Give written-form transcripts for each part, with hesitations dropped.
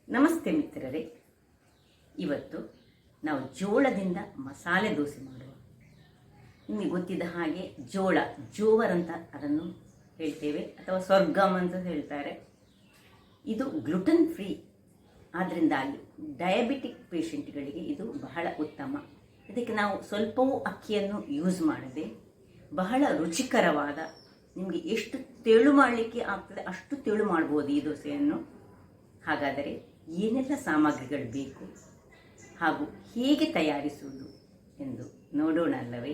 ನಮಸ್ತೆ ಮಿತ್ರರೇ, ಇವತ್ತು ನಾವು ಜೋಳದಿಂದ ಮಸಾಲೆ ದೋಸೆ ಮಾಡುವ. ನಿಮಗೆ ಗೊತ್ತಿದ್ದ ಹಾಗೆ ಜೋವರ್ ಅಂತ ಅದನ್ನು ಹೇಳ್ತೇವೆ ಅಥವಾ ಸ್ವರ್ಗಮ್ ಅಂತ ಹೇಳ್ತಾರೆ. ಇದು ಗ್ಲುಟನ್ ಫ್ರೀ, ಆದ್ದರಿಂದಾಗಿ ಡಯಾಬಿಟಿಕ್ ಪೇಷಂಟ್ಗಳಿಗೆ ಇದು ಬಹಳ ಉತ್ತಮ. ಇದಕ್ಕೆ ನಾವು ಸ್ವಲ್ಪವೂ ಅಕ್ಕಿಯನ್ನು ಯೂಸ್ ಮಾಡದೆ ಬಹಳ ರುಚಿಕರವಾದ, ನಿಮಗೆ ಎಷ್ಟು ತೆಳು ಮಾಡಲಿಕ್ಕೆ ಆಗ್ತದೆ ಅಷ್ಟು ತೆಳು ಮಾಡ್ಬೋದು ಈ ದೋಸೆಯನ್ನು. ಹಾಗಾದರೆ ಏನೆಲ್ಲ ಸಾಮಗ್ರಿಗಳು ಬೇಕು ಹಾಗೂ ಹೇಗೆ ತಯಾರಿಸುವುದು ಎಂದು ನೋಡೋಣ ಅಲ್ಲವೇ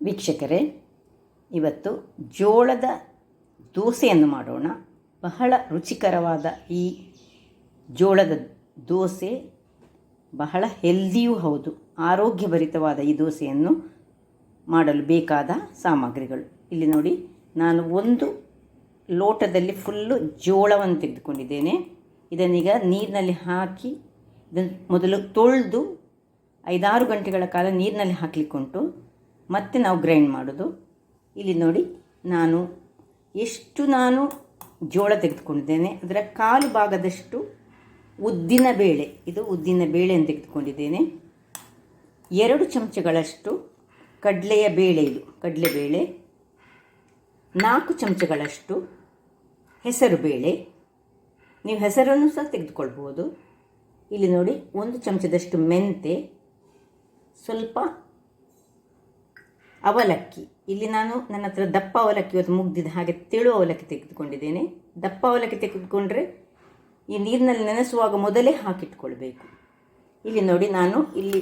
ವೀಕ್ಷಕರೇ? ಇವತ್ತು ಜೋಳದ ದೋಸೆಯನ್ನು ಮಾಡೋಣ. ಬಹಳ ರುಚಿಕರವಾದ ಈ ಜೋಳದ ದೋಸೆ ಬಹಳ ಹೆಲ್ದಿಯೂ ಹೌದು. ಆರೋಗ್ಯಭರಿತವಾದ ಈ ದೋಸೆಯನ್ನು ಮಾಡಲು ಬೇಕಾದ ಸಾಮಗ್ರಿಗಳು ಇಲ್ಲಿ ನೋಡಿ. ನಾನು ಒಂದು ಲೋಟದಲ್ಲಿ ಫುಲ್ಲು ಜೋಳವನ್ನು ತೆಗೆದುಕೊಂಡಿದ್ದೇನೆ. ಇದನ್ನೀಗ ನೀರಿನಲ್ಲಿ ಹಾಕಿ ಇದನ್ನು ಮೊದಲು ತೊಳೆದು 5-6 ಗಂಟೆಗಳ ಕಾಲ ನೀರಿನಲ್ಲಿ ಹಾಕಲಿಕ್ಕುಂಟು. ಮತ್ತೆ ನಾವು ಗ್ರೈಂಡ್ ಮಾಡೋದು. ಇಲ್ಲಿ ನೋಡಿ, ನಾನು ಜೋಳ ತೆಗೆದುಕೊಂಡಿದ್ದೇನೆ ಅದರ ಕಾಲು ಭಾಗದಷ್ಟು ಉದ್ದಿನ ಬೇಳೆ, ಇದು ಉದ್ದಿನ ಬೇಳೆಯನ್ನು ತೆಗೆದುಕೊಂಡಿದ್ದೇನೆ. 2 ಚಮಚಗಳಷ್ಟು ಕಡಲೆಯ ಬೇಳೆ, ಇದು ಕಡಲೆಬೇಳೆ. 4 ಚಮಚಗಳಷ್ಟು ಹೆಸರು ಬೇಳೆ, ನೀವು ಹೆಸರನ್ನು ಸಹ ತೆಗೆದುಕೊಳ್ಬೋದು. ಇಲ್ಲಿ ನೋಡಿ, 1 ಚಮಚದಷ್ಟು ಮೆಂತೆ, ಸ್ವಲ್ಪ ಅವಲಕ್ಕಿ. ಇಲ್ಲಿ ನನ್ನ ಹತ್ರ ದಪ್ಪ ಅವಲಕ್ಕಿ ಇವತ್ತು ಮುಗ್ದಿದೆ, ಹಾಗೆ ತೆಳು ಅವಲಕ್ಕಿ ತೆಗೆದುಕೊಂಡಿದ್ದೇನೆ. ದಪ್ಪ ಅವಲಕ್ಕಿ ತೆಗೆದುಕೊಂಡ್ರೆ ಈ ನೀರಿನಲ್ಲಿ ನೆನೆಸುವಾಗ ಮೊದಲೇ ಹಾಕಿಟ್ಕೊಳ್ಬೇಕು. ಇಲ್ಲಿ ನೋಡಿ, ನಾನು ಇಲ್ಲಿ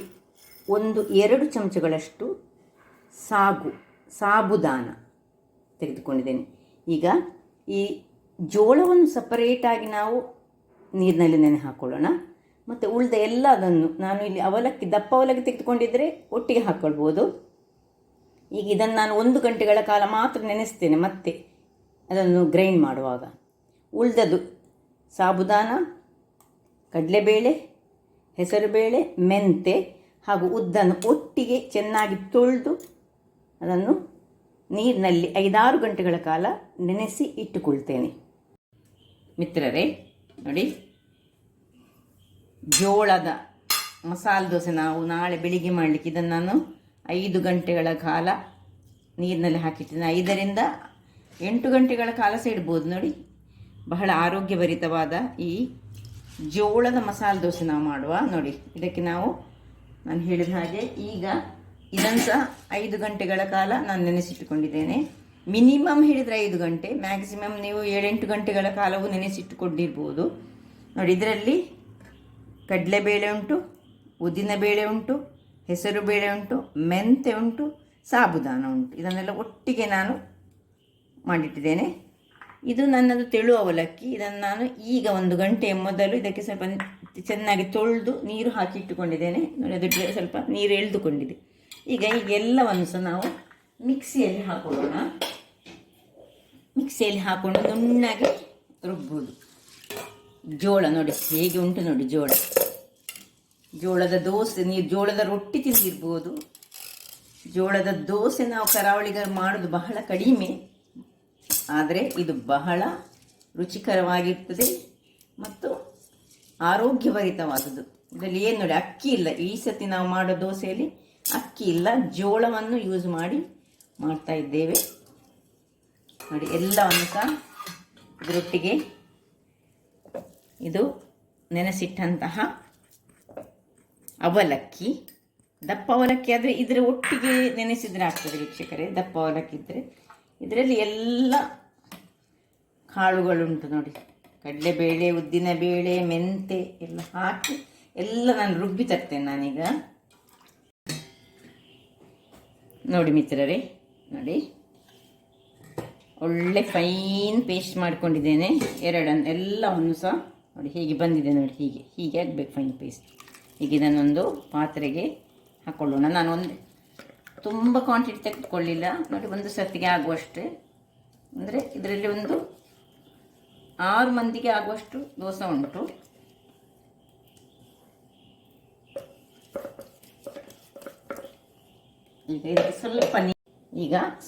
1-2 ಚಮಚಗಳಷ್ಟು ಸಾಬುದಾನ ತೆಗೆದುಕೊಂಡಿದ್ದೇನೆ. ಈಗ ಈ ಜೋಳವನ್ನು ಸಪರೇಟಾಗಿ ನಾವು ನೀರಿನಲ್ಲಿ ನೆನೆ ಹಾಕ್ಕೊಳ್ಳೋಣ. ಮತ್ತು ಉಳಿದ ಎಲ್ಲದನ್ನು ನಾನು ಇಲ್ಲಿ ದಪ್ಪ ಅವಲಕ್ಕಿ ತೆಗೆದುಕೊಂಡಿದ್ದರೆ ಒಟ್ಟಿಗೆ ಹಾಕ್ಕೊಳ್ಬೋದು. ಈಗ ಇದನ್ನು ನಾನು 1 ಗಂಟೆಗಳ ಕಾಲ ಮಾತ್ರ ನೆನೆಸ್ತೇನೆ ಮತ್ತೆ ಅದನ್ನು ಗ್ರೈಂಡ್ ಮಾಡುವಾಗ. ಉಳಿದದ್ದು ಸಾಬುದಾನ, ಕಡಲೆಬೇಳೆ, ಹೆಸರುಬೇಳೆ, ಮೆಂತೆ ಹಾಗೂ ಉದ್ದನ್ನು ಒಟ್ಟಿಗೆ ಚೆನ್ನಾಗಿ ತೊಳೆದು ಅದನ್ನು ನೀರಿನಲ್ಲಿ 5-6 ಗಂಟೆಗಳ ಕಾಲ ನೆನೆಸಿ ಇಟ್ಟುಕೊಳ್ತೇನೆ. ಮಿತ್ರರೇ ನೋಡಿ, ಜೋಳದ ಮಸಾಲೆ ದೋಸೆ ನಾವು ನಾಳೆ ಬೆಳಿಗ್ಗೆ ಮಾಡಲಿಕ್ಕೆ ಇದನ್ನು ನಾನು 5 ಗಂಟೆಗಳ ಕಾಲ ನೀರಿನಲ್ಲಿ ಹಾಕಿಟ್ಟಿದ್ದೇನೆ. 5ರಿಂದ 8 ಗಂಟೆಗಳ ಕಾಲ ಸಹ ಇಡ್ಬೋದು. ನೋಡಿ, ಬಹಳ ಆರೋಗ್ಯಭರಿತವಾದ ಈ ಜೋಳದ ಮಸಾಲೆ ದೋಸೆ ನಾವು ಮಾಡುವ. ನೋಡಿ, ಇದಕ್ಕೆ ನಾನು ಹೇಳಿದ ಹಾಗೆ ಈಗ ಇದನ್ನು ಸಹ 5 ಗಂಟೆಗಳ ಕಾಲ ನಾನು ನೆನೆಸಿಟ್ಟುಕೊಂಡಿದ್ದೇನೆ. ಮಿನಿಮಮ್ ಹೇಳಿದರೆ 5 ಗಂಟೆ, ಮ್ಯಾಕ್ಸಿಮಮ್ ನೀವು 7-8 ಗಂಟೆಗಳ ಕಾಲವೂ ನೆನೆಸಿಟ್ಟುಕೊಂಡಿರ್ಬೋದು. ನೋಡಿ, ಇದರಲ್ಲಿ ಕಡಲೆಬೇಳೆ ಉಂಟು, ಉದ್ದಿನ ಬೇಳೆ ಉಂಟು, ಹೆಸರು ಬೇಳೆ ಉಂಟು, ಮೆಂತೆ ಉಂಟು, ಸಾಬುದಾನ ಉಂಟು. ಇದನ್ನೆಲ್ಲ ಒಟ್ಟಿಗೆ ನಾನು ಮಾಡಿಟ್ಟಿದ್ದೇನೆ. ಇದು ನನ್ನದು ತೆಳು ಅವಲಕ್ಕಿ. ಇದನ್ನು ನಾನು ಈಗ 1 ಗಂಟೆಯ ಮೊದಲು ಇದಕ್ಕೆ ಸ್ವಲ್ಪ ಚೆನ್ನಾಗಿ ತೊಳೆದು ನೀರು ಹಾಕಿ ಇಟ್ಟುಕೊಂಡಿದ್ದೇನೆ. ನೋಡಿ, ಅದು ಸ್ವಲ್ಪ ನೀರು ಎಳೆದುಕೊಂಡಿದೆ. ಈಗ ಎಲ್ಲವನ್ನು ಸಹ ನಾವು ಮಿಕ್ಸಿಯಲ್ಲಿ ಹಾಕೊಳ್ಳೋಣ. ಮಿಕ್ಸಿಯಲ್ಲಿ ಹಾಕೊಂಡು ನುಣ್ಣಗೆ ರುಬ್ಬೋದು. ಜೋಳ ನೋಡಿ ಹೇಗೆ ಉಂಟು ನೋಡಿ, ಜೋಳದ ದೋಸೆ. ನೀವು ಜೋಳದ ರೊಟ್ಟಿ ತಿಂದಿರ್ಬೋದು. ಜೋಳದ ದೋಸೆ ನಾವು ಕರಾವಳಿಗರು ಮಾಡೋದು ಬಹಳ ಕಡಿಮೆ, ಆದರೆ ಇದು ಬಹಳ ರುಚಿಕರವಾಗಿರ್ತದೆ ಮತ್ತು ಆರೋಗ್ಯಭರಿತವಾದದ್ದು. ಇದರಲ್ಲಿ ಏನು ನೋಡಿ, ಅಕ್ಕಿ ಇಲ್ಲ. ಈ ಸತಿ ನಾವು ಮಾಡೋ ದೋಸೆಯಲ್ಲಿ ಅಕ್ಕಿ ಇಲ್ಲ, ಜೋಳವನ್ನು ಯೂಸ್ ಮಾಡಿ ಮಾಡ್ತಾ ಇದ್ದೇವೆ. ನೋಡಿ, ಎಲ್ಲವನ್ನು ಸಹ ಇದರೊಟ್ಟಿಗೆ ಇದು ನೆನೆಸಿಟ್ಟಂತಹ ಅವಲಕ್ಕಿ, ದಪ್ಪ ಅವಲಕ್ಕಿ ಆದರೆ ಇದರ ಒಟ್ಟಿಗೆ ನೆನೆಸಿದರೆ ಆಗ್ತದೆ ವೀಕ್ಷಕರೇ. ದಪ್ಪ ಅವಲಕ್ಕಿ ಇದ್ದರೆ ಇದರಲ್ಲಿ ಎಲ್ಲ ಕಾಳುಗಳುಂಟು ನೋಡಿ, ಕಡಲೆಬೇಳೆ, ಉದ್ದಿನ ಬೇಳೆ, ಮೆಂತೆ ಎಲ್ಲ ಹಾಕಿ ಎಲ್ಲ ನಾನು ರುಬ್ಬಿ ತರ್ತೇನೆ ನಾನೀಗ. ನೋಡಿ ಮಿತ್ರರೇ, ನೋಡಿ ಒಳ್ಳೆ ಫೈನ್ ಪೇಸ್ಟ್ ಮಾಡ್ಕೊಂಡಿದ್ದೇನೆ. ಎಲ್ಲವನ್ನು ಸಹ ನೋಡಿ ಹೇಗೆ ಬಂದಿದೆ. ನೋಡಿ, ಹೀಗೆ ಆಗಬೇಕು ಫೈನ್ ಪೇಸ್ಟ್. ಈಗ ಇದನ್ನೊಂದು ಪಾತ್ರೆಗೆ ಹಾಕ್ಕೊಳ್ಳೋಣ. ನಾನು ತುಂಬ ಕ್ವಾಂಟಿಟಿ ತೆಗೆದುಕೊಳ್ಳಿಲ್ಲ ನೋಡಿ, ಒಂದು ಸರ್ತಿಗೆ ಆಗುವಷ್ಟೇ. ಅಂದರೆ ಇದರಲ್ಲಿ 6 ಮಂದಿಗೆ ಆಗುವಷ್ಟು ದೋಸೆ ಉಂಟು. ಈಗ ಇದಕ್ಕೆ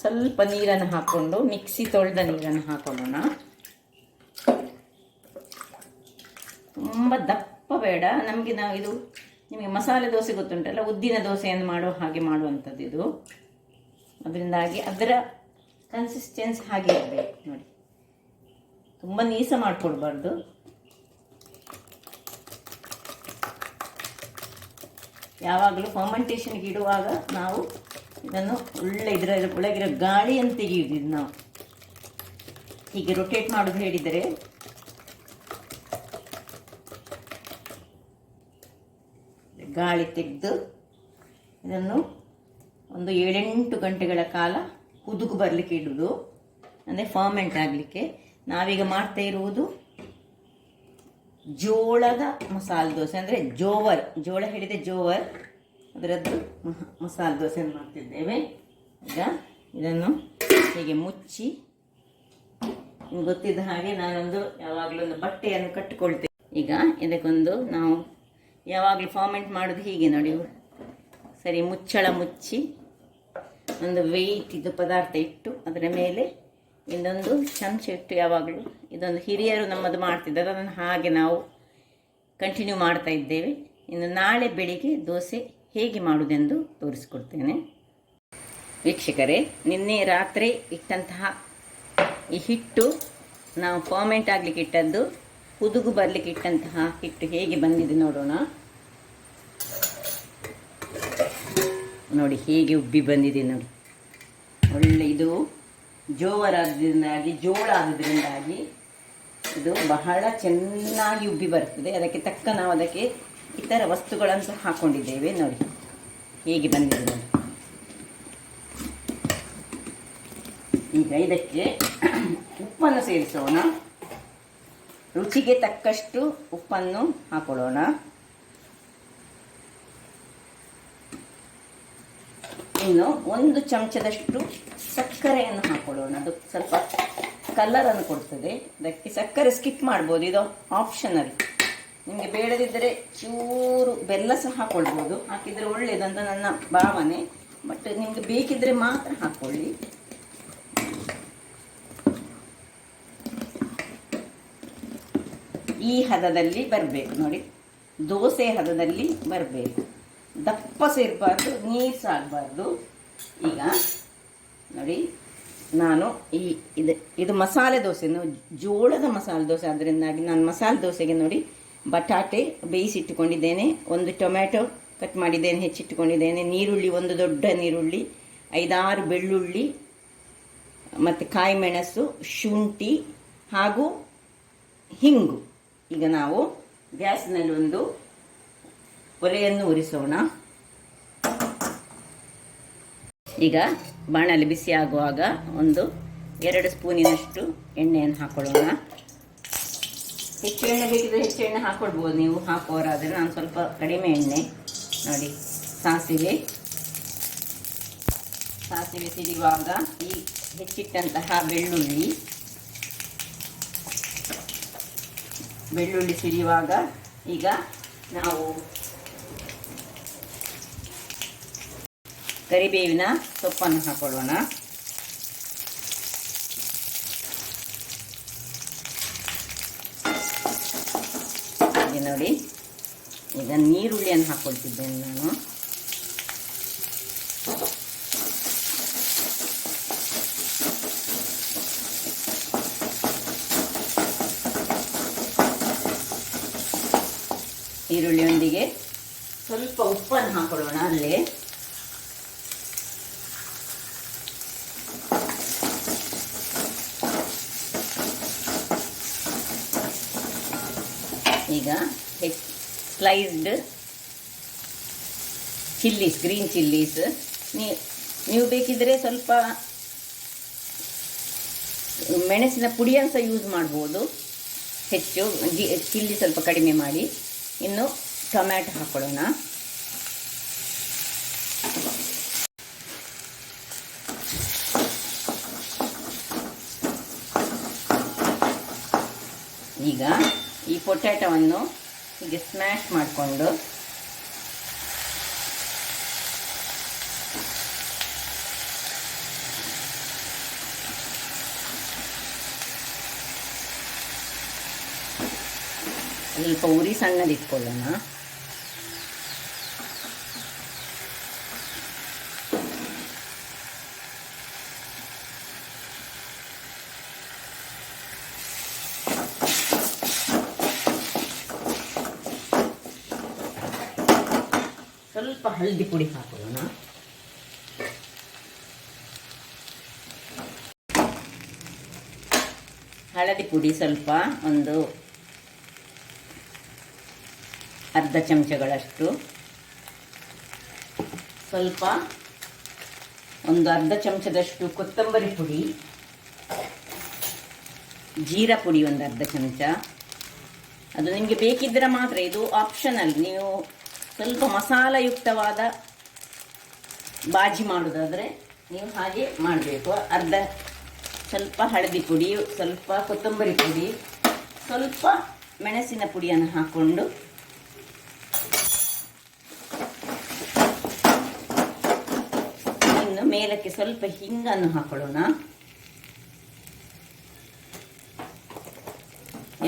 ಸ್ವಲ್ಪ ನೀರನ್ನು ಹಾಕ್ಕೊಂಡು ಮಿಕ್ಸಿ ತೊಳೆದ ನೀರನ್ನು ಹಾಕೊಳ್ಳೋಣ. ತುಂಬ ದಪ್ಪ ಬೇಡ ನಮಗೆ. ನಾವು ಇದು ನಿಮಗೆ ಮಸಾಲೆ ದೋಸೆ ಗೊತ್ತುಂಟಲ್ಲ, ಉದ್ದಿನ ದೋಸೆಯನ್ನು ಮಾಡೋ ಹಾಗೆ ಮಾಡುವಂಥದ್ದು ಇದು. ಅದರಿಂದಾಗಿ ಅದರ ಕನ್ಸಿಸ್ಟೆನ್ಸಿ ಹಾಗೆ ಇರಬೇಕು ನೋಡಿ, ತುಂಬ ನೀಸ ಮಾಡಿಕೊಡ್ಬಾರ್ದು. ಯಾವಾಗಲೂ ಫರ್ಮೆಂಟೇಷನ್ಗೆ ಇಡುವಾಗ ನಾವು ಇದನ್ನು ಒಳ್ಳೆ ಇದರ ಒಳಗಿರೋ ಗಾಳಿಯನ್ನು ತೆಗೆಯುವುದಿದ್ದು ನಾವು ಹೀಗೆ ರೊಟೇಟ್ ಮಾಡೋದು ಹೇಳಿದರೆ ಗಾಳಿ ತೆಗೆದು ಇದನ್ನು ಒಂದು 7-8 ಗಂಟೆಗಳ ಕಾಲ ಕುದುಕು ಬರಲಿಕ್ಕೆ ಇಡುವುದು, ಅಂದರೆ ಫರ್ಮೆಂಟ್ ಆಗಲಿಕ್ಕೆ. ನಾವೀಗ ಮಾಡ್ತಾ ಇರುವುದು ಜೋಳದ ಮಸಾಲೆ ದೋಸೆ, ಅಂದರೆ ಜೋವರ್, ಜೋಳ ಹೇಳಿದೆ ಜೋವರ್, ಅದರದ್ದು ಮಸಾಲೆ ದೋಸೆಯನ್ನು ಮಾಡ್ತಿದ್ದೇವೆ. ಈಗ ಇದನ್ನು ಹೀಗೆ ಮುಚ್ಚಿ, ನಿಮ್ಗೆ ಗೊತ್ತಿದ್ದ ಹಾಗೆ ನಾನೊಂದು ಯಾವಾಗಲೂ ಒಂದು ಬಟ್ಟೆಯನ್ನು ಕಟ್ಟಿಕೊಳ್ತೇವೆ. ಈಗ ಇದಕ್ಕೊಂದು ನಾವು ಯಾವಾಗಲೂ ಫಾರ್ಮೆಂಟ್ ಮಾಡೋದು ಹೀಗೆ ನೋಡಿ, ಸರಿ ಮುಚ್ಚಳ ಮುಚ್ಚಿ ಒಂದು ವೆಯ್ಟ್ ಇದು ಪದಾರ್ಥ ಇಟ್ಟು ಅದರ ಮೇಲೆ ಇನ್ನೊಂದು ಚಮಚ ಇಟ್ಟು, ಯಾವಾಗಲೂ ಇದೊಂದು ಹಿರಿಯರು ನಮ್ಮದು ಮಾಡ್ತಿದ್ದಾರೆ, ಅದನ್ನು ಹಾಗೆ ನಾವು ಕಂಟಿನ್ಯೂ ಮಾಡ್ತಾ ಇದ್ದೇವೆ. ಇನ್ನು ನಾಳೆ ಬೆಳಿಗ್ಗೆ ದೋಸೆ ಹೇಗೆ ಮಾಡುವುದೆಂದು ತೋರಿಸಿಕೊಡ್ತೇನೆ. ವೀಕ್ಷಕರೇ, ನಿನ್ನೆ ರಾತ್ರಿ ಇಟ್ಟಂತಹ ಈ ಹಿಟ್ಟು ನಾವು ಫರ್ಮೆಂಟ್ ಆಗಲಿಕ್ಕೆ ಇಟ್ಟದ್ದು, ಕುದುಗು ಬರಲಿಕ್ಕೆ ಇಟ್ಟಂತಹ ಹಿಟ್ಟು ಹೇಗೆ ಬಂದಿದೆ ನೋಡೋಣ. ನೋಡಿ ಹೇಗೆ ಉಬ್ಬಿ ಬಂದಿದೆ ನೋಡಿ, ಒಳ್ಳೆ ಇದು ಜೋವರಾದ್ರಿಂದಾಗಿ, ಜೋಳ ಆದ್ರಿಂದಾಗಿ ಇದು ಬಹಳ ಚೆನ್ನಾಗಿ ಉಬ್ಬಿ ಬರ್ತದೆ. ಅದಕ್ಕೆ ತಕ್ಕ ನಾವು ಅದಕ್ಕೆ ಇತರ ವಸ್ತುಗಳನ್ನು ಹಾಕೊಂಡಿದ್ದೇವೆ ನೋಡಿ, ಹೇಗೆ ಬಂದಿದೆ ನೋಡಿ. ಈಗ ಇದಕ್ಕೆ ಉಪ್ಪನ್ನು ಸೇರಿಸೋಣ, ರುಚಿಗೆ ತಕ್ಕಷ್ಟು ಉಪ್ಪನ್ನು ಹಾಕೊಳ್ಳೋಣ. ಇನ್ನು 1 ಚಮಚದಷ್ಟು ಸಕ್ಕರೆಯನ್ನು ಹಾಕೊಳ್ಳೋಣ, ಅದು ಸ್ವಲ್ಪ ಕಲರನ್ನು ಕೊಡ್ತದೆ. ಅದಕ್ಕೆ ಸಕ್ಕರೆ ಸ್ಕಿಪ್ ಮಾಡ್ಬೋದು, ಇದು ಆಪ್ಷನಲ್. ನಿಮಗೆ ಬೇಡದಿದ್ದರೆ ಚೂರು ಬೆಲ್ಲ ಸಹ ಹಾಕೊಳ್ಬೋದು, ಹಾಕಿದರೆ ಒಳ್ಳೆಯದಂತ ನನ್ನ ಭಾವನೆ. ಬಟ್ ನಿಮಗೆ ಬೇಕಿದ್ದರೆ ಮಾತ್ರ ಹಾಕ್ಕೊಳ್ಳಿ. ಈ ಹದದಲ್ಲಿ ಬರಬೇಕು ನೋಡಿ, ದೋಸೆ ಹದದಲ್ಲಿ ಬರಬೇಕು, ದಪ್ಪ ಸೇರಬಾರ್ದು, ನೀರು ಆಗಬಾರ್ದು. ಈಗ ನೋಡಿ, ನಾನು ಇದು ಮಸಾಲೆ ದೋಸೆನು, ಜೋಳದ ಮಸಾಲೆ ದೋಸೆ, ಅದರಿಂದಾಗಿ ನಾನು ಮಸಾಲೆ ದೋಸೆಗೆ ನೋಡಿ ಬಟಾಟೆ ಬೇಯಿಸಿಟ್ಟುಕೊಂಡಿದ್ದೇನೆ, 1 ಟೊಮ್ಯಾಟೊ ಕಟ್ ಮಾಡಿದ್ದೇನೆ, ಹೆಚ್ಚಿಟ್ಟುಕೊಂಡಿದ್ದೇನೆ, ನೀರುಳ್ಳಿ 1 ದೊಡ್ಡ ನೀರುಳ್ಳಿ, 5-6 ಬೆಳ್ಳುಳ್ಳಿ, ಮತ್ತು ಕಾಯಿ ಮೆಣಸು, ಶುಂಠಿ ಹಾಗೂ ಹಿಂಗು. ಈಗ ನಾವು ಗ್ಯಾಸ್ನಲ್ಲಿ ಒಂದು ಒಲೆಯನ್ನು ಉರಿಸೋಣ. ಈಗ ಬಾಣಲೆ ಬಿಸಿ ಆಗುವಾಗ 1-2 ಸ್ಪೂನಿನಷ್ಟು ಎಣ್ಣೆಯನ್ನು ಹಾಕೊಳ್ಳೋಣ. ಹೆಚ್ಚು ಎಣ್ಣೆ ಬೇಕಿದ್ರೆ ಹೆಚ್ಚು ಎಣ್ಣೆ ಹಾಕ್ಕೊಳ್ಬೋದು ನೀವು, ಹಾಕೋರಾದರೆ. ನಾನು ಸ್ವಲ್ಪ ಕಡಿಮೆ ಎಣ್ಣೆ ನೋಡಿ. ಸಾಸಿವೆ ಸಿಡಿಯುವಾಗ ಈ ಹೆಚ್ಚಿಟ್ಟಂತಹ ಬೆಳ್ಳುಳ್ಳಿ ಸಿಡಿಯುವಾಗ ಈಗ ನಾವು ಕರಿಬೇವಿನ ಸೊಪ್ಪನ್ನು ಹಾಕೊಳ್ಳೋಣ. ಹಾಗೆ ನೋಡಿ, ಈಗ ನೀರುಳ್ಳಿಯನ್ನು ಹಾಕ್ಕೊಳ್ತಿದ್ದೇನೆ ನಾನು. ಈರುಳ್ಳಿಯೊಂದಿಗೆ ಸ್ವಲ್ಪ ಉಪ್ಪನ್ನು ಹಾಕೊಳ್ಳೋಣ ಅಲ್ಲೇ. ಈಗ ಸ್ಲೈಸ್ಡ್ ಚಿಲ್ಲೀಸ್, ಗ್ರೀನ್ ಚಿಲ್ಲೀಸ್, ನೀವು ಬೇಕಿದ್ರೆ ಸ್ವಲ್ಪ ಮೆಣಸಿನ ಪುಡಿಯನ್ನು ಸಹ ಯೂಸ್ ಮಾಡ್ಬೋದು, ಹೆಚ್ಚು ಚಿಲ್ಲಿ ಸ್ವಲ್ಪ ಕಡಿಮೆ ಮಾಡಿ. ಇನ್ನು ಟೊಮ್ಯಾಟೊ ಹಾಕೊಳ್ಳೋಣ. ಈಗ ಈ ಪೊಟ್ಯಾಟೊವನ್ನು ಹೀಗೆ ಸ್ಮ್ಯಾಶ್ ಮಾಡಿಕೊಂಡು ಸ್ವಲ್ಪ ಉರಿ ಸಣ್ಣದಿಟ್ಕೊಳ್ಳೋಣ. ಸ್ವಲ್ಪ ಹಳದಿ ಪುಡಿ ಹಾಕೊಳ್ಳೋಣ. ಹಳದಿ ಪುಡಿ ಸ್ವಲ್ಪ ಒಂದು ಅರ್ಧ ಚಮಚಗಳಷ್ಟು, ಸ್ವಲ್ಪ ಒಂದು ಅರ್ಧ ಚಮಚದಷ್ಟು ಕೊತ್ತಂಬರಿ ಪುಡಿ, ಜೀರಾ ಪುಡಿ ಒಂದು ಅರ್ಧ ಚಮಚ. ಅದು ನಿಮಗೆ ಬೇಕಿದ್ದರೆ ಮಾತ್ರ, ಇದು ಆಪ್ಷನಲ್. ನೀವು ಸ್ವಲ್ಪ ಮಸಾಲಯುಕ್ತವಾದ ಬಾಜಿ ಮಾಡೋದಾದರೆ ನೀವು ಹಾಗೆ ಮಾಡಬೇಕು. ಸ್ವಲ್ಪ ಹಳದಿ ಪುಡಿ, ಸ್ವಲ್ಪ ಕೊತ್ತಂಬರಿ ಪುಡಿ, ಸ್ವಲ್ಪ ಮೆಣಸಿನ ಪುಡಿಯನ್ನು ಹಾಕ್ಕೊಂಡು ಇನ್ನು ಮೇಲಕ್ಕೆ ಸ್ವಲ್ಪ ಹಿಂಗನ್ನು ಹಾಕೊಳ್ಳೋಣ.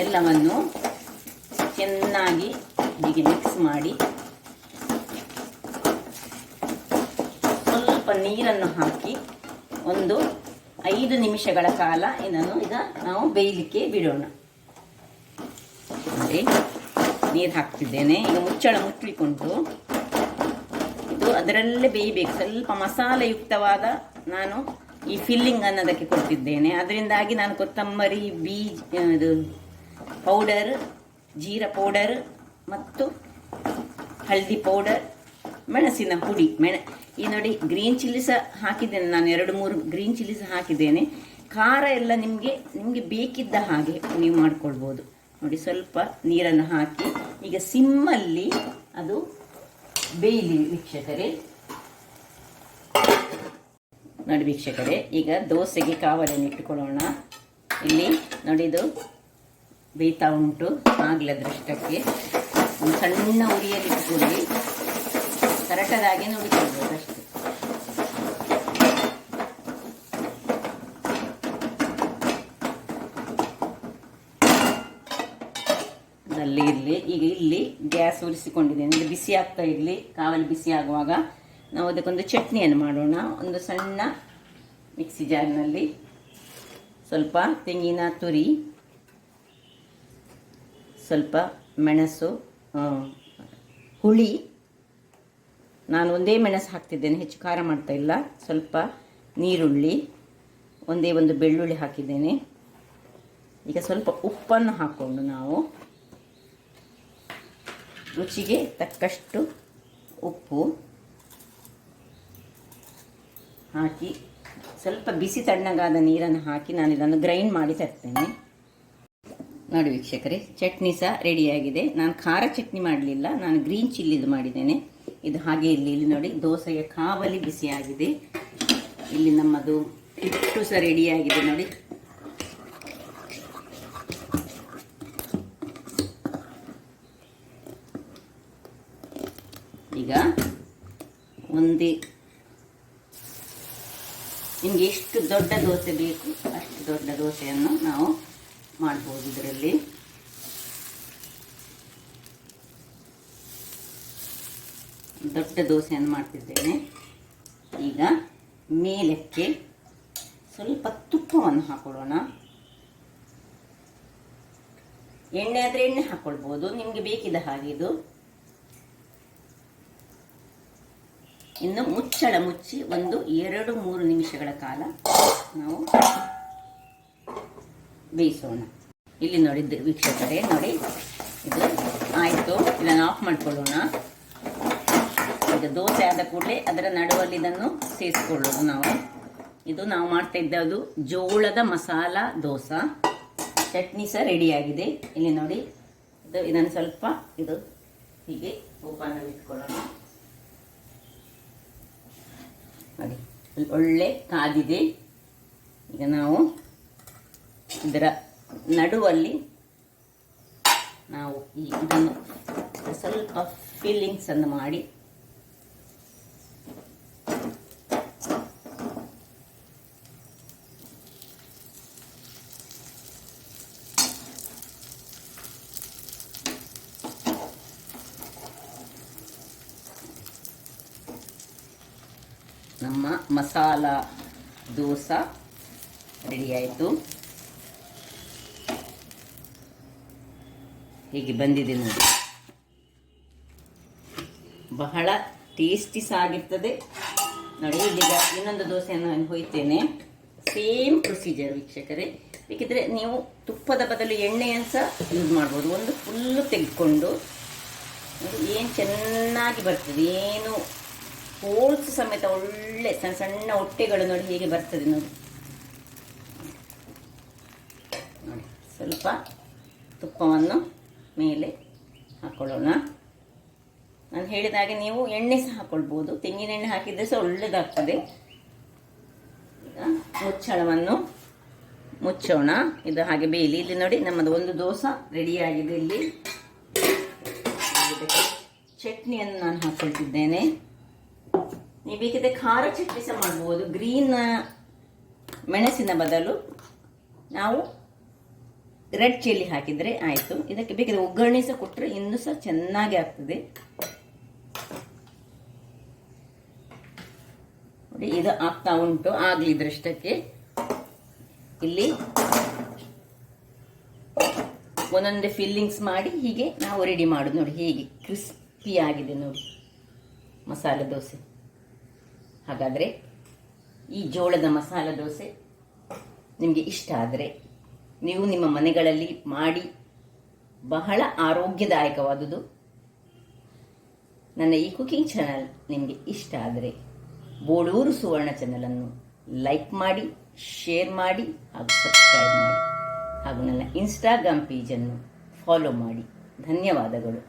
ಎಲ್ಲವನ್ನು ಚೆನ್ನಾಗಿ ಹೀಗೆ ಮಿಕ್ಸ್ ಮಾಡಿ ಸ್ವಲ್ಪ ನೀರನ್ನು ಹಾಕಿ ಒಂದು 5 ನಿಮಿಷಗಳ ಕಾಲ ಇದನ್ನು ನಾವು ಬೇಯಲಿಕ್ಕೆ ಬಿಡೋಣ. ನೋಡಿ, ನೀರು ಹಾಕ್ತಿದ್ದೇನೆ. ಈಗ ಮುಚ್ಚಳ ಮುಚ್ಚಳಿಕೊಂಡು ಇದು ಅದರಲ್ಲೇ ಬೇಯಬೇಕು. ಸ್ವಲ್ಪ ಮಸಾಲೆಯುಕ್ತವಾದ ನಾನು ಈ ಫಿಲ್ಲಿಂಗ್ ಅನ್ನೋದಕ್ಕೆ ಕೊಡ್ತಿದ್ದೇನೆ. ಅದರಿಂದಾಗಿ ನಾನು ಕೊತ್ತಂಬರಿ ಇದು ಪೌಡರ್, ಜೀರಾ ಪೌಡರ್ ಮತ್ತು ಹಳದಿ ಪೌಡರ್, ಮೆಣಸಿನ ಪುಡಿ, ಈ ನೋಡಿ ಗ್ರೀನ್ ಚಿಲ್ಲಿ ಸಹ ಹಾಕಿದ್ದೇನೆ ನಾನು. 2-3 ಗ್ರೀನ್ ಚಿಲ್ಲಿ ಸಹ ಹಾಕಿದ್ದೇನೆ. ಖಾರ ಎಲ್ಲ ನಿಮಗೆ ಬೇಕಿದ್ದ ಹಾಗೆ ನೀವು ಮಾಡ್ಕೊಳ್ಬೋದು. ನೋಡಿ, ಸ್ವಲ್ಪ ನೀರನ್ನು ಹಾಕಿ ಈಗ ಸಿಮ್ಮಲ್ಲಿ ಅದು ಬೇಯಲಿ ವೀಕ್ಷಕರೇ. ನೋಡಿ ವೀಕ್ಷಕರೇ, ಈಗ ದೋಸೆಗೆ ಕಾವಲಿಯನ್ನು ಇಟ್ಟುಕೊಳ್ಳೋಣ. ಇಲ್ಲಿ ನೋಡಿ, ಇದು ಬೇಯ್ತಾ ಉಂಟು. ಆಗಲಿ ಅದರಷ್ಟಕ್ಕೆ ಒಂದು ಸಣ್ಣ ಉರಿಯಲ್ಲಿ ಇಟ್ಕೊಳ್ಳಿ, ಕರೆಕ್ಟಾಗಿ ನೋಡಿಕೊಳ್ಬೋದು ಅಷ್ಟೇ. ಅಲ್ಲಿ ಇರಲಿ. ಈಗ ಇಲ್ಲಿ ಗ್ಯಾಸ್ ಉರಿಸಿಕೊಂಡಿದ್ದೇನೆ. ಇದು ಬಿಸಿ ಆಗ್ತಾ ಇರಲಿ. ಕಾವಲಿ ಬಿಸಿ ಆಗುವಾಗ ನಾವು ಅದಕ್ಕೊಂದು ಚಟ್ನಿಯನ್ನು ಮಾಡೋಣ. ಒಂದು ಸಣ್ಣ ಮಿಕ್ಸಿ ಜಾರ್ನಲ್ಲಿ ಸ್ವಲ್ಪ ತೆಂಗಿನ ತುರಿ, ಸ್ವಲ್ಪ ಮೆಣಸು, ಹುಳಿ, ನಾನು ಒಂದೇ ಮೆಣಸು ಹಾಕ್ತಿದ್ದೇನೆ, ಹೆಚ್ಚು ಖಾರ ಮಾಡ್ತಾ ಇಲ್ಲ. ಸ್ವಲ್ಪ ನೀರುಳ್ಳಿ, ಒಂದೇ ಒಂದು ಬೆಳ್ಳುಳ್ಳಿ ಹಾಕಿದ್ದೇನೆ. ಈಗ ಸ್ವಲ್ಪ ಉಪ್ಪನ್ನು ಹಾಕ್ಕೊಂಡು ನಾವು ರುಚಿಗೆ ತಕ್ಕಷ್ಟು ಉಪ್ಪು ಹಾಕಿ ಸ್ವಲ್ಪ ಬಿಸಿ ತಣ್ಣಗಾದ ನೀರನ್ನು ಹಾಕಿ ನಾನು ಇದನ್ನು ಗ್ರೈಂಡ್ ಮಾಡಿ ತರ್ತೇನೆ. ನೋಡಿ ವೀಕ್ಷಕರೇ, ಚಟ್ನಿ ಸಹ ರೆಡಿಯಾಗಿದೆ. ನಾನು ಖಾರ ಚಟ್ನಿ ಮಾಡಲಿಲ್ಲ, ನಾನು ಗ್ರೀನ್ ಚಿಲ್ಲಿದು ಮಾಡಿದ್ದೇನೆ. ಇದು ಹಾಗೆ ಇಲ್ಲಿ ನೋಡಿ, ದೋಸೆಗೆ ಕಾವಲಿ ಬಿಸಿಯಾಗಿದೆ. ಇಲ್ಲಿ ನಮ್ಮದು ಹಿಟ್ಟು ಸಹ ರೆಡಿಯಾಗಿದೆ ನೋಡಿ. ಈಗ ನಿಮಗೆ ಎಷ್ಟು ದೊಡ್ಡ ದೋಸೆ ಬೇಕು ಅಷ್ಟು ದೊಡ್ಡ ದೋಸೆಯನ್ನು ನಾವು ಮಾಡ್ಬೋದು. ಇದರಲ್ಲಿ ದೊಡ್ಡ ದೋಸೆಯನ್ನು ಮಾಡ್ತಿದ್ದೇನೆ. ಈಗ ಮೇಲಕ್ಕೆ ಸ್ವಲ್ಪ ತುಪ್ಪವನ್ನು ಹಾಕೊಳ್ಳೋಣ. ಎಣ್ಣೆ ಆದರೆ ಎಣ್ಣೆ ಹಾಕೊಳ್ಬೋದು, ನಿಮಗೆ ಬೇಕಿದ್ದ ಹಾಗೆ. ಇದು ಇನ್ನು ಮುಚ್ಚಳ ಮುಚ್ಚಿ ಒಂದು 2-3 ನಿಮಿಷಗಳ ಕಾಲ ನಾವು ಬೇಯಿಸೋಣ. ಇಲ್ಲಿ ನೋಡಿದ್ದು ವೀಕ್ಷಕರೇ, ನೋಡಿ ಇದು ಆಯಿತು. ಇದನ್ನು ಆಫ್ ಮಾಡಿಕೊಳ್ಳೋಣ. ಈಗ ದೋಸೆ ಆದ ಕೂಡಲೇ ಅದರ ನಡುವಲ್ಲಿ ಇದನ್ನು ಸೇರಿಸ್ಕೊಳ್ಳೋದು ನಾವು. ಇದು ನಾವು ಮಾಡ್ತಾ ಇದ್ದದ್ದು ಜೋಳದ ಮಸಾಲ ದೋಸೆ. ಚಟ್ನಿ ಸಹ ರೆಡಿಯಾಗಿದೆ. ಇಲ್ಲಿ ನೋಡಿ, ಇದನ್ನು ಸ್ವಲ್ಪ ಹೀಗೆ ಓಪನ್ ಇಟ್ಕೊಳ್ಳೋಣ. ನೋಡಿ, ಒಳ್ಳೆ ಕಾದಿದೆ. ಈಗ ನಾವು ಇದರ ನಡುವಲ್ಲಿ ನಾವು ಇದನ್ನು ಸ್ವಲ್ಪ ಫಿಲ್ಲಿಂಗ್ಸ್ ಅನ್ನು ಮಾಡಿ ನಮ್ಮ ಮಸಾಲ ದೋಸೆ ರೆಡಿಯಾಯಿತು. ಹೀಗೆ ಬಂದಿದೆ ನೋಡಿ, ಬಹಳ ಟೇಸ್ಟಿ ಆಗಿರ್ತದೆ ನೋಡಿ. ಈಗ ಇನ್ನೊಂದು ದೋಸೆಯನ್ನು ನಾನು ಹೊಯ್ತೇನೆ. ಸೇಮ್ ಪ್ರೊಸೀಜರ್ ವೀಕ್ಷಕರೇ. ಬೇಕಿದ್ರೆ ನೀವು ತುಪ್ಪದ ಬದಲು ಎಣ್ಣೆಯನ್ನು ಸಹ ಯೂಸ್ ಮಾಡ್ಬೋದು. ಒಂದು ಫುಲ್ಲು ತೆಗೆದುಕೊಂಡು ಏನು ಚೆನ್ನಾಗಿ ಬರ್ತದೆ, ಏನು ಹೋಲ್ಸ್ ಸಮೇತ ಒಳ್ಳೆ ಸಣ್ಣ ಸಣ್ಣ ಹೊಟ್ಟೆಗಳು ನೋಡಿ ಹೇಗೆ ಬರ್ತದೆ ನೋಡಿ. ನೋಡಿ ಸ್ವಲ್ಪ ತುಪ್ಪವನ್ನು ಮೇಲೆ ಹಾಕೊಳ್ಳೋಣ. ನಾನು ಹೇಳಿದ ಹಾಗೆ ನೀವು ಎಣ್ಣೆ ಸಹ ಹಾಕೊಳ್ಬೋದು, ತೆಂಗಿನ ಎಣ್ಣೆ ಹಾಕಿದರೆ ಸಹ ಒಳ್ಳೆಯದಾಗ್ತದೆ. ಈಗ ಮುಚ್ಚಳವನ್ನು ಮುಚ್ಚೋಣ, ಇದು ಹಾಗೆ ಬೇಯಲಿ. ಇಲ್ಲಿ ನೋಡಿ ನಮ್ಮದು ಒಂದು ದೋಸೆ ರೆಡಿಯಾಗಿದೆ. ಇಲ್ಲಿ ಚಟ್ನಿಯನ್ನು ನಾನು ಹಾಕೊಳ್ತಿದ್ದೇನೆ. ನೀವು ಬೇಕಿದ್ರೆ ಖಾರ ಚಟ್ನಿ ಸಹ ಮಾಡ್ಬೋದು. ಗ್ರೀನ್ ಮೆಣಸಿನ ಬದಲು ನಾವು ರೆಡ್ ಚಿಲ್ಲಿ ಹಾಕಿದರೆ ಆಯಿತು. ಇದಕ್ಕೆ ಬೇಕಿದ್ರೆ ಒಗ್ಗರಣೆ ಸಹ ಕೊಟ್ಟರೆ ಇನ್ನೂ ಸಹ ಚೆನ್ನಾಗಿ ಆಗ್ತದೆ ನೋಡಿ. ಇದು ಆಗ್ತಾ ಉಂಟು, ಆಗಲಿ ಇದ್ರಷ್ಟಕ್ಕೆ. ಇಲ್ಲಿ ಒಂದೊಂದೇ ಫಿಲ್ಲಿಂಗ್ಸ್ ಮಾಡಿ ಹೀಗೆ ನಾವು ರೆಡಿ ಮಾಡೋದು ನೋಡಿ. ಹೇಗೆ ಕ್ರಿಸ್ಪಿ ಆಗಿದೆ ನೋಡಿ ಮಸಾಲೆ ದೋಸೆ. ಹಾಗಾದರೆ ಈ ಜೋಳದ ಮಸಾಲೆ ದೋಸೆ ನಿಮಗೆ ಇಷ್ಟ ಆದರೆ ನೀವು ನಿಮ್ಮ ಮನೆಗಳಲ್ಲಿ ಮಾಡಿ, ಬಹಳ ಆರೋಗ್ಯದಾಯಕವಾದುದು. ನನ್ನ ಈ ಕುಕಿಂಗ್ ಚಾನಲ್ ನಿಮಗೆ ಇಷ್ಟ ಆದರೆ ಬೋಳೂರು ಸುವರ್ಣ ಚಾನಲನ್ನು ಲೈಕ್ ಮಾಡಿ, ಶೇರ್ ಮಾಡಿ ಹಾಗೂ ಸಬ್ಸ್ಕ್ರೈಬ್ ಮಾಡಿ ಹಾಗೂ ನನ್ನ ಇನ್ಸ್ಟಾಗ್ರಾಮ್ ಪೇಜನ್ನು ಫಾಲೋ ಮಾಡಿ. ಧನ್ಯವಾದಗಳು.